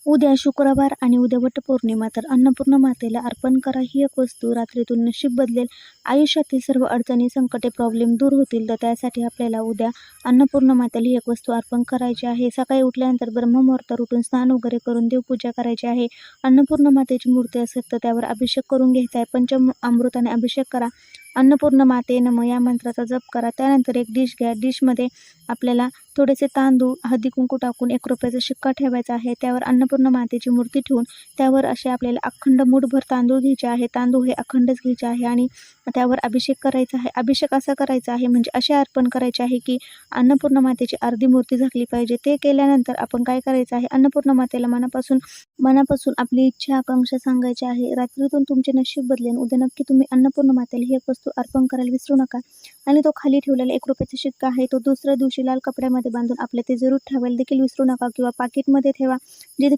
उद्या शुक्रवार आणि उद्या वटपौर्णिमा, तर अन्नपूर्णा मातेला अर्पण करा ही एक वस्तू. रात्रीतून नशीब बदलेल, आयुष्यातील सर्व अडचणी, संकटे, प्रॉब्लेम दूर होतील. तर त्यासाठी आपल्याला उद्या अन्नपूर्णा मातेला ही एक वस्तू अर्पण करायची आहे. सकाळी उठल्यानंतर ब्रह्ममुहूर्तावर उठून स्नान वगैरे करून देवपूजा करायची आहे. अन्नपूर्णा मातेची मूर्ती असेल तर त्यावर अभिषेक करून घ्यायचा आहे. पंचामृताने अभिषेक करा. अन्नपूर्णा माते नमः या मंत्राचा जप करा. त्यानंतर एक डिश घ्या. डिशमध्ये आपल्याला थोडेसे तांदूळ, हळदी कुंकू टाकून ₹1 शिक्का ठेवायचा आहे. त्यावर अन्नपूर्णा मातेची मूर्ती ठेवून त्यावर असे आपल्याला अखंड मूठभर तांदूळ घ्यायचे आहे. तांदूळ हे अखंडच घ्यायचे आहे आणि त्यावर अभिषेक करायचा आहे. अभिषेक असा करायचा आहे म्हणजे असे अर्पण करायचे आहे की अन्नपूर्णा मातेची अर्धी मूर्ती झाकली पाहिजे. ते केल्यानंतर आपण काय करायचं आहे, अन्नपूर्णा मातेला मनापासून आपली इच्छा, आकांक्षा सांगायची आहे. रात्रीतून तुमचे नशीब बदलेल. उद्या नक्की तुम्ही अन्नपूर्णा मातेला ही एक वस्तू अर्पण करायला विसरू नका. आणि तो खाली ठेवलेला ₹1 शिक्का आहे तो दुसऱ्या दिवशी लाल कपड्यामध्ये बांधून आपल्या तिजोरीत ठेवायला देखील विसरू नका किंवा पाकिटमध्ये ठेवा. जिथे